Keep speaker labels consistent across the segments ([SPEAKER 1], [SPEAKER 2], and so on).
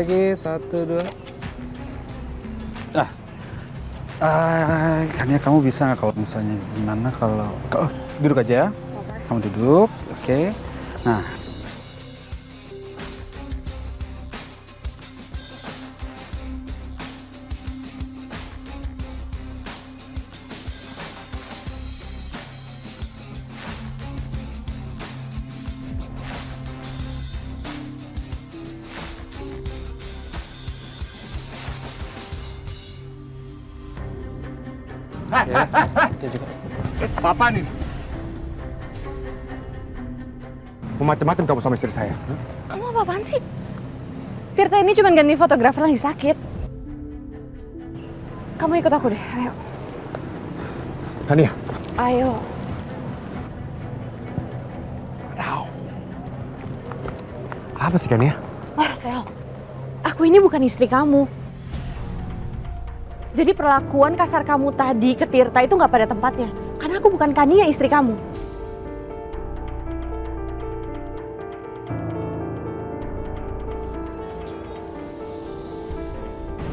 [SPEAKER 1] lagi, 1, 2. Kan ya kamu bisa nggak kalau misalnya gimana kalau duduk aja ya. Kamu duduk, oke. Nah, ya, itu juga.
[SPEAKER 2] Apa nih? Macam-macam kamu sama istri saya.
[SPEAKER 3] Kamu apa-apaan sih? Tirta ini cuma ganti fotografer lagi sakit. Kamu ikut aku deh, ayo.
[SPEAKER 2] Tania.
[SPEAKER 3] Ayo.
[SPEAKER 2] Apa sih Kania?
[SPEAKER 3] Marcel, aku ini bukan istri kamu. Jadi perlakuan kasar kamu tadi ke Tirta itu nggak pada tempatnya. Karena aku bukan Kania, istri kamu.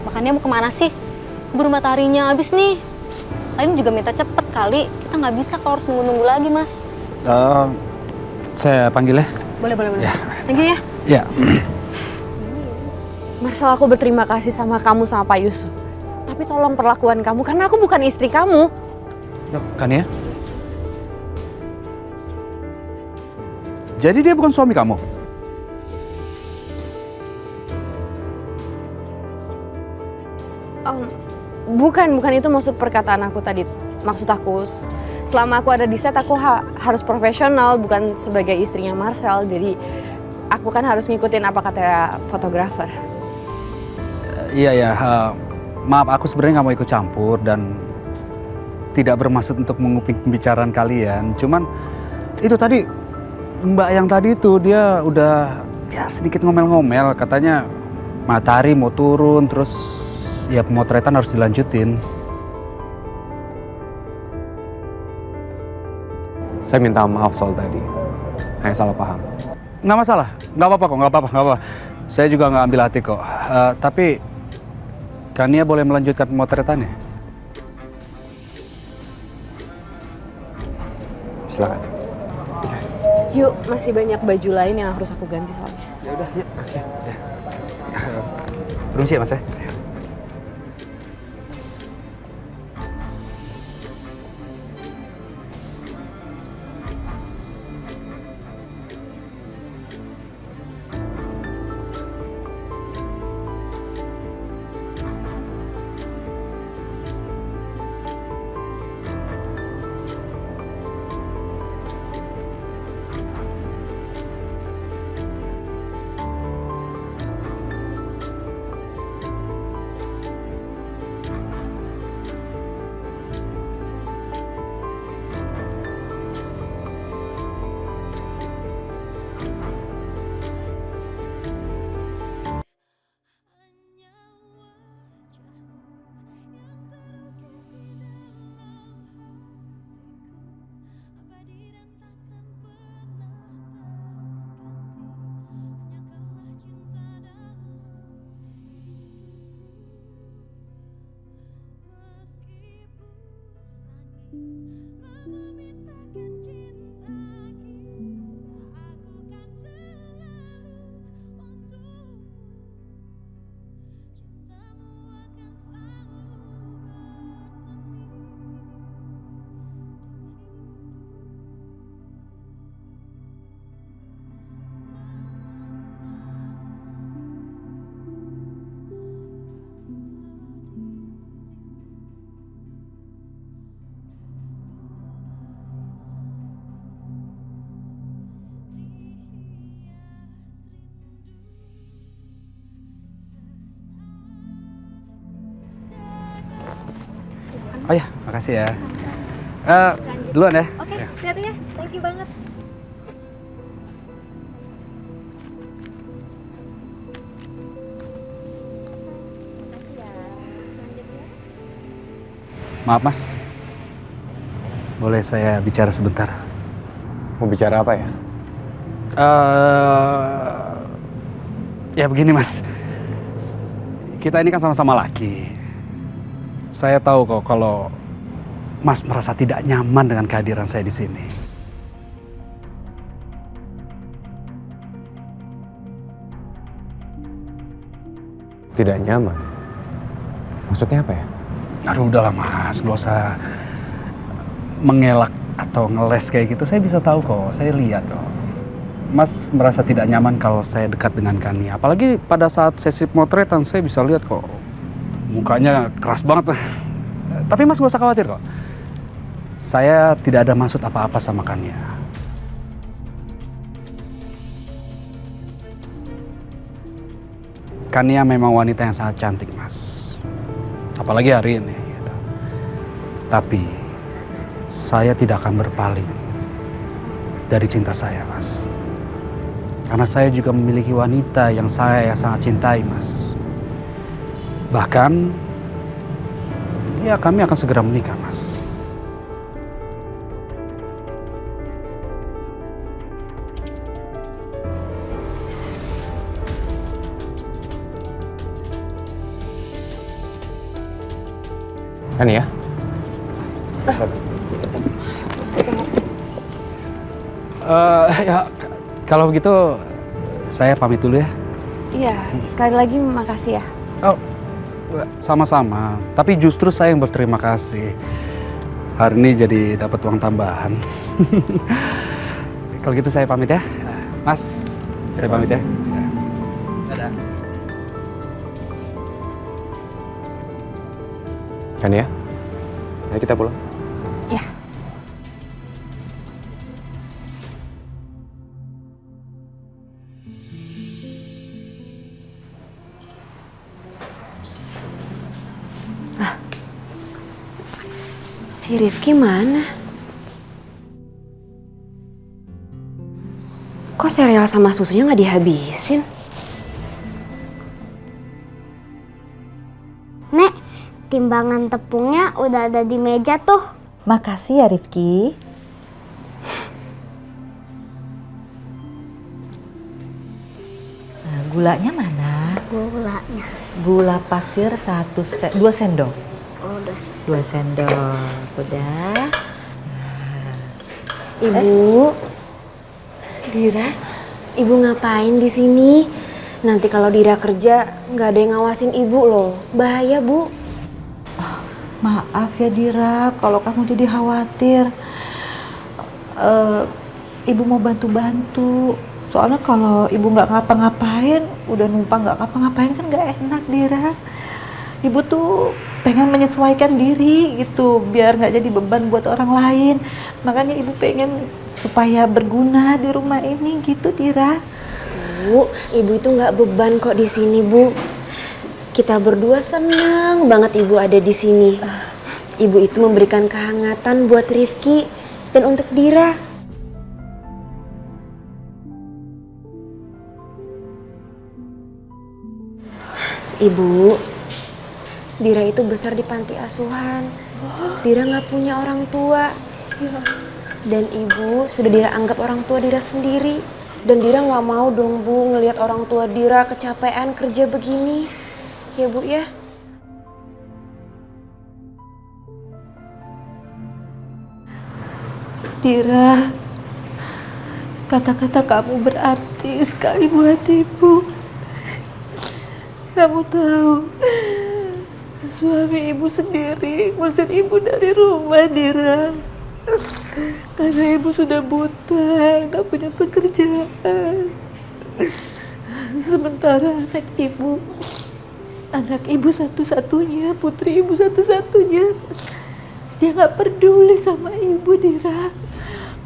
[SPEAKER 4] Makanya mau kemana sih? Keburu mataharinya habis nih. Kalian juga minta cepet kali. Kita nggak bisa kalau harus nunggu-nunggu lagi, Mas.
[SPEAKER 1] Saya panggil ya.
[SPEAKER 4] Boleh.
[SPEAKER 1] Ya.
[SPEAKER 4] Thank you ya.
[SPEAKER 1] Ya.
[SPEAKER 3] Marcel, aku berterima kasih sama kamu sama Pak Yusuf. Tapi tolong perlakuan kamu, karena aku bukan istri kamu.
[SPEAKER 1] Kan ya? Jadi dia bukan suami kamu?
[SPEAKER 3] Bukan itu maksud perkataan aku tadi. Maksud aku, selama aku ada di set, aku harus profesional, bukan sebagai istrinya Marcel. Jadi aku kan harus ngikutin apa kata fotografer.
[SPEAKER 1] Iya. Maaf, aku sebenarnya nggak mau ikut campur dan tidak bermaksud untuk menguping pembicaraan kalian. Cuman itu tadi Mbak yang tadi itu dia udah ya sedikit ngomel-ngomel, katanya matahari mau turun, terus ya pemotretan harus dilanjutin.
[SPEAKER 2] Saya minta maaf soal tadi. Saya salah paham.
[SPEAKER 1] Nggak masalah, nggak apa-apa kok, nggak apa-apa. Saya juga nggak ambil hati kok. Tapi Kania boleh melanjutkan pemotretannya.
[SPEAKER 2] Silakan.
[SPEAKER 3] Yuk, masih banyak baju lain yang harus aku ganti soalnya.
[SPEAKER 1] Ya udah, ya. Permisi ya Mas ya. Oh ya, makasih ya. Duluan ya.
[SPEAKER 4] Oke, hati-hati ya. Thank you banget.
[SPEAKER 1] Maaf Mas, boleh saya bicara sebentar?
[SPEAKER 2] Mau bicara apa ya?
[SPEAKER 1] Ya begini Mas, kita ini kan sama-sama laki. Saya tahu kok kalau Mas merasa tidak nyaman dengan kehadiran saya di sini.
[SPEAKER 2] Tidak nyaman? Maksudnya apa ya?
[SPEAKER 1] Aduh udahlah Mas, gak usah mengelak atau ngeles kayak gitu. Saya bisa tahu kok, saya lihat kok. Mas merasa tidak nyaman kalau saya dekat dengan Kania. Apalagi pada saat sesi pemotretan saya bisa lihat kok. Mukanya keras banget. Tapi Mas gak usah khawatir kok. Saya tidak ada maksud apa-apa sama Kania. Kania memang wanita yang sangat cantik, Mas. Apalagi hari ini. Gitu. Tapi saya tidak akan berpaling dari cinta saya, Mas. Karena saya juga memiliki wanita yang saya sangat cintai, Mas. Bahkan, ya kami akan segera menikah, Mas.
[SPEAKER 2] Kan ya?
[SPEAKER 1] Ya, kalau begitu saya pamit dulu ya.
[SPEAKER 3] Iya, sekali lagi makasih ya.
[SPEAKER 1] Oh, sama-sama. Tapi justru saya yang berterima kasih. Hari ini jadi dapat uang tambahan. Kalau gitu saya pamit ya. Mas, saya pamit ya. Dadah.
[SPEAKER 2] Kan ya? Ayo kita pulang.
[SPEAKER 3] Ya. Si Rifki mana? Kok sereal sama susunya nggak dihabisin?
[SPEAKER 5] Nek, timbangan tepungnya udah ada di meja tuh.
[SPEAKER 6] Makasih ya Rifki. Nah, gulanya mana?
[SPEAKER 5] Gulanya.
[SPEAKER 6] Gula pasir 2 sendok.
[SPEAKER 5] Oh, udah.
[SPEAKER 6] 2 sendok. Udah.
[SPEAKER 3] Ibu,
[SPEAKER 6] Dira,
[SPEAKER 3] ibu ngapain di sini? Nanti kalau Dira kerja nggak ada yang ngawasin ibu loh, bahaya bu.
[SPEAKER 6] maaf ya Dira kalau kamu jadi khawatir. Ibu mau bantu-bantu. Soalnya kalau ibu nggak ngapa-ngapain, udah numpang nggak ngapa-ngapain kan nggak enak Dira. Ibu tuh pengen menyesuaikan diri gitu, biar nggak jadi beban buat orang lain. Makanya ibu pengen supaya berguna di rumah ini gitu Dira.
[SPEAKER 3] Bu, ibu itu nggak beban kok di sini bu. Kita berdua senang banget ibu ada di sini. Ibu itu memberikan kehangatan buat Rifki dan untuk Dira. Ibu, Dira itu besar di panti asuhan. Dira nggak punya orang tua. Dan ibu sudah Dira anggap orang tua Dira sendiri. Dan Dira nggak mau dong bu ngelihat orang tua Dira kecapean kerja begini. Ya bu ya.
[SPEAKER 6] Dira, kata-kata kamu berarti sekali buat ibu. Kamu tahu, suami ibu sendiri ngusir ibu dari rumah, Dira. Karena ibu sudah buta, gak punya pekerjaan. Sementara anak ibu satu-satunya, putri ibu satu-satunya, dia gak peduli sama ibu, Dira.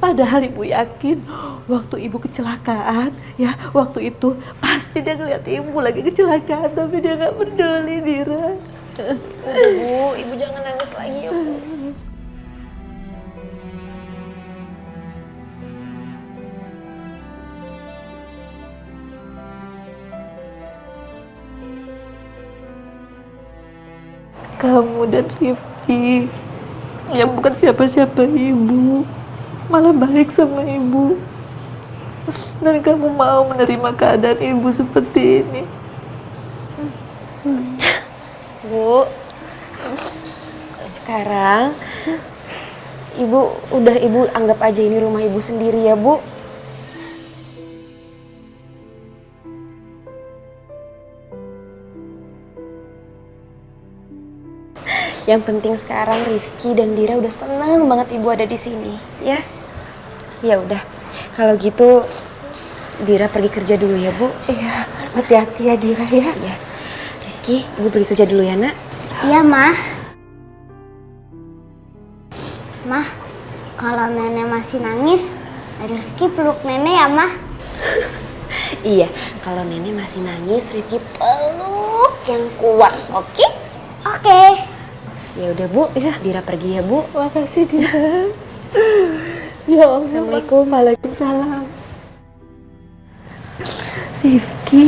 [SPEAKER 6] Padahal ibu yakin waktu ibu kecelakaan, ya waktu itu pasti dia ngeliat ibu lagi kecelakaan, tapi dia gak peduli, Dira.
[SPEAKER 3] Bu, ibu jangan nangis lagi ya bu.
[SPEAKER 6] Kamu dan Rifki yang bukan siapa-siapa ibu malah baik sama ibu, dan kamu mau menerima keadaan ibu seperti ini.
[SPEAKER 3] Bu, sekarang ibu anggap aja ini rumah ibu sendiri ya, Bu. Yang penting sekarang Rifki dan Dira udah senang banget ibu ada di sini, ya. Ya udah, kalau gitu Dira pergi kerja dulu ya, Bu.
[SPEAKER 6] Iya, hati-hati ya Dira ya.
[SPEAKER 3] Iya. Rifki, ibu pergi kerja dulu ya, Nak.
[SPEAKER 5] Iya, Mah. Mah, kalau nenek masih nangis, Rifki peluk nenek ya, Mah.
[SPEAKER 3] Iya, kalau nenek masih nangis, Rifki peluk yang kuat, oke?
[SPEAKER 5] Oke.
[SPEAKER 3] Ya udah, Bu. Dira pergi ya, Bu.
[SPEAKER 6] Makasih Dira. Ya Allah.
[SPEAKER 3] Assalamualaikum.
[SPEAKER 6] Waalaikumsalam. Rifki.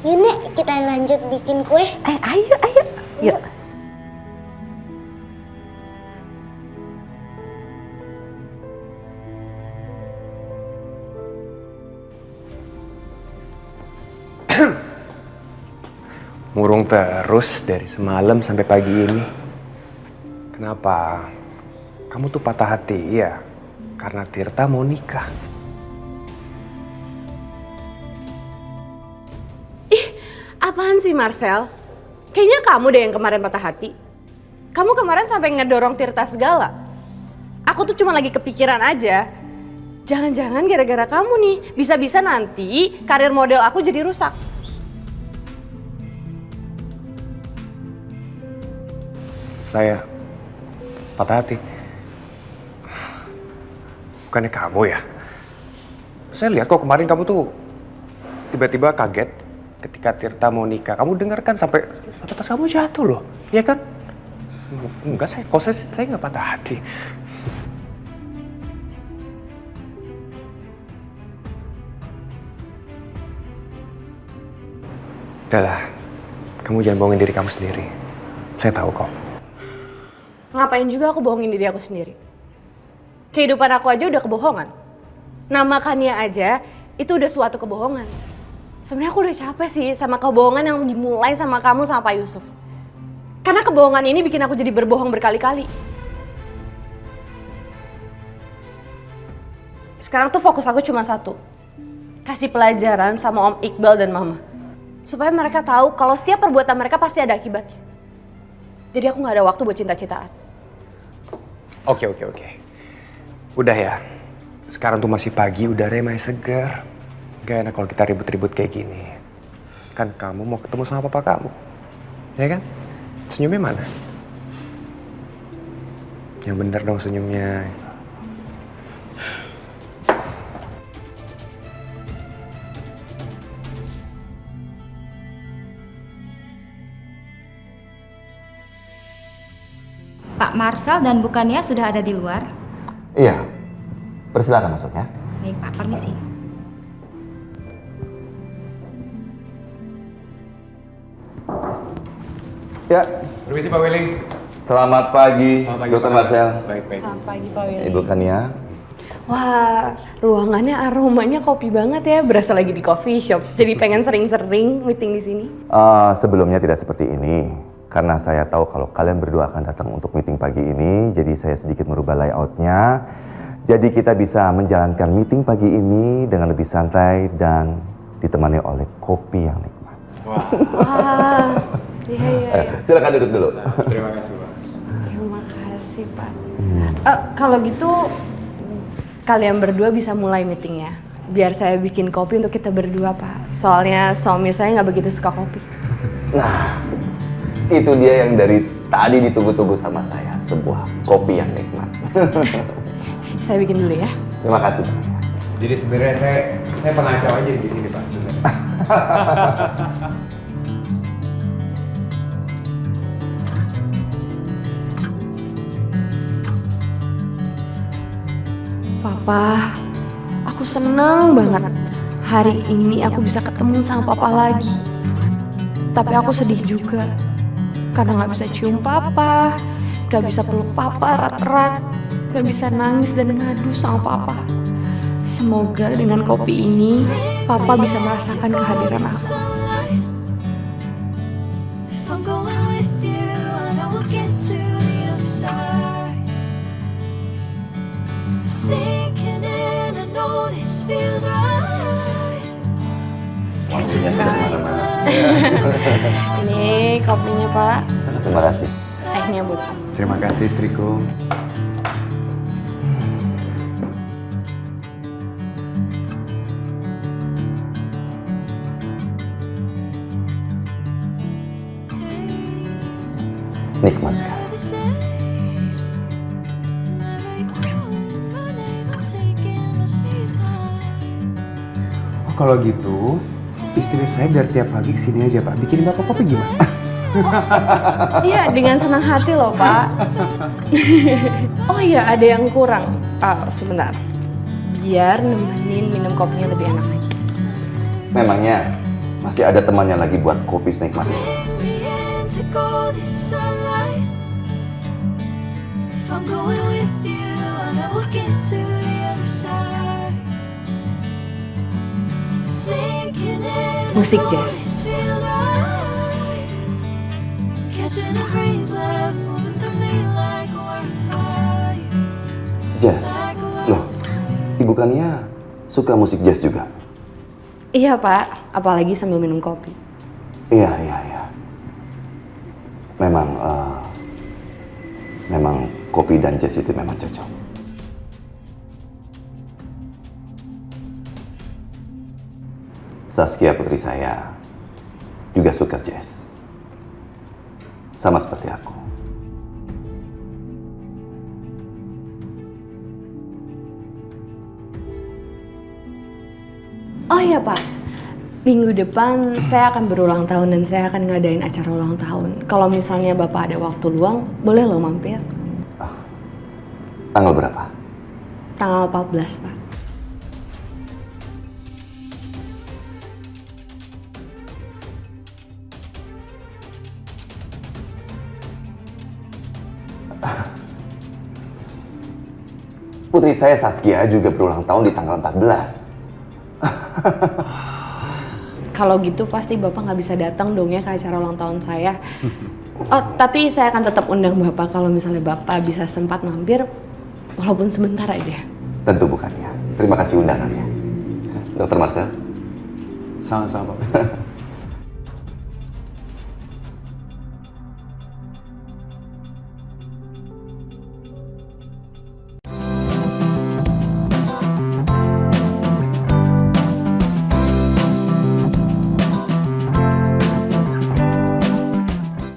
[SPEAKER 5] Ini kita lanjut bikin kue.
[SPEAKER 6] Ayo. Yuk.
[SPEAKER 2] Murung terus dari semalam sampai pagi ini. Kenapa? Kamu tuh patah hati, iya? Karena Tirta mau nikah.
[SPEAKER 3] Apaan sih, Marcel? Kayaknya kamu deh yang kemarin patah hati. Kamu kemarin sampai ngedorong Tirta segala. Aku tuh cuma lagi kepikiran aja. Jangan-jangan gara-gara kamu nih, bisa-bisa nanti karir model aku jadi rusak.
[SPEAKER 2] Saya patah hati. Bukannya kamu ya? Saya lihat kok kemarin kamu tuh tiba-tiba kaget ketika Tirta mau nikah. Kamu dengarkan sampai tas kamu jatuh loh, ya kan? Enggak, saya nggak patah hati. Udahlah, kamu jangan bohongin diri kamu sendiri. Saya tahu kok.
[SPEAKER 3] Ngapain juga aku bohongin diri aku sendiri? Kehidupan aku aja udah kebohongan. Namakannya aja itu udah suatu kebohongan. Sebenarnya aku udah capek sih sama kebohongan yang dimulai sama kamu sama Pak Yusuf. Karena kebohongan ini bikin aku jadi berbohong berkali-kali. Sekarang tuh fokus aku cuma satu. Kasih pelajaran sama Om Iqbal dan Mama. Supaya mereka tahu kalau setiap perbuatan mereka pasti ada akibatnya. Jadi aku gak ada waktu buat cinta-cintaan.
[SPEAKER 2] Oke. Udah ya. Sekarang tuh masih pagi, udaranya masih segar. Gak enak kalau kita ribut-ribut kayak gini. Kan kamu mau ketemu sama papa kamu. Ya kan? Senyumnya mana? Yang bener dong senyumnya.
[SPEAKER 7] Pak Marcel dan bukannya sudah ada di luar?
[SPEAKER 8] Iya, persilakan masuk ya.
[SPEAKER 7] Baik Pak, permisi.
[SPEAKER 8] Ya,
[SPEAKER 2] Permisi Pak Willy.
[SPEAKER 8] selamat pagi, Dr. Marcel.
[SPEAKER 2] Baik.
[SPEAKER 3] Selamat pagi Pak Willy.
[SPEAKER 8] Ibu Kania.
[SPEAKER 3] Wah, ruangannya aromanya kopi banget ya. Berasa lagi di coffee shop. Jadi pengen sering-sering meeting di sini.
[SPEAKER 8] Sebelumnya tidak seperti ini, karena saya tahu kalau kalian berdua akan datang untuk meeting pagi ini, jadi saya sedikit merubah layoutnya. Jadi kita bisa menjalankan meeting pagi ini dengan lebih santai dan ditemani oleh kopi yang nikmat.
[SPEAKER 3] Wah, iya.
[SPEAKER 8] Silakan duduk dulu.
[SPEAKER 2] Terima kasih Pak.
[SPEAKER 3] Terima kasih Pak. Kalau gitu, kalian berdua bisa mulai meetingnya. Biar saya bikin kopi untuk kita berdua Pak. Soalnya suami saya nggak begitu suka kopi.
[SPEAKER 8] Nah, itu dia yang dari tadi ditunggu-tunggu sama saya, sebuah kopi yang nikmat.
[SPEAKER 3] Saya bikin dulu ya.
[SPEAKER 8] Terima kasih.
[SPEAKER 2] Jadi sebenarnya saya pengacau aja di sini Pak sebenarnya.
[SPEAKER 3] Papa, aku senang banget. Hari ini aku bisa ketemu sama Papa lagi. Tapi aku sedih juga. Karena gak bisa cium Papa, gak bisa peluk Papa erat-erat, gak bisa nangis dan ngadu sama Papa. Semoga dengan kopi ini, Papa bisa merasakan kehadiran aku. Ini kopinya Pak.
[SPEAKER 8] Terima kasih.
[SPEAKER 3] Tehnya buat kamu.
[SPEAKER 1] Terima kasih istriku.
[SPEAKER 8] Nikmat sekali.
[SPEAKER 2] Oh, kalau gitu, istri saya biar tiap pagi kesini aja Pak. Bikinin Bapak kopi gimana?
[SPEAKER 3] Iya, dengan senang hati loh Pak. Oh iya, ada yang kurang. Sebentar. Biar nemenin minum kopinya lebih enak lagi.
[SPEAKER 8] Memangnya masih ada temannya lagi buat kopi senikmat ini?
[SPEAKER 3] Musik jazz.
[SPEAKER 8] Jazz? Loh, Ibu Kania suka musik jazz juga?
[SPEAKER 3] Iya Pak, apalagi sambil minum kopi.
[SPEAKER 8] Iya. Memang kopi dan jazz itu memang cocok. Saskia putri saya juga suka jazz. Sama seperti aku.
[SPEAKER 3] Oh iya Pak, minggu depan saya akan berulang tahun dan saya akan ngadain acara ulang tahun. Kalau misalnya Bapak ada waktu luang, boleh loh mampir.
[SPEAKER 8] Tanggal berapa?
[SPEAKER 3] Tanggal 14 Pak.
[SPEAKER 8] Putri saya Saskia juga berulang tahun di tanggal 14.
[SPEAKER 3] Kalau gitu pasti Bapak nggak bisa datang dong ya ke acara ulang tahun saya. Oh, tapi saya akan tetap undang Bapak kalau misalnya Bapak bisa sempat mampir, walaupun sebentar aja.
[SPEAKER 8] Tentu bukannya. Terima kasih undangannya. Dokter Marcel.
[SPEAKER 1] Sama-sama Pak.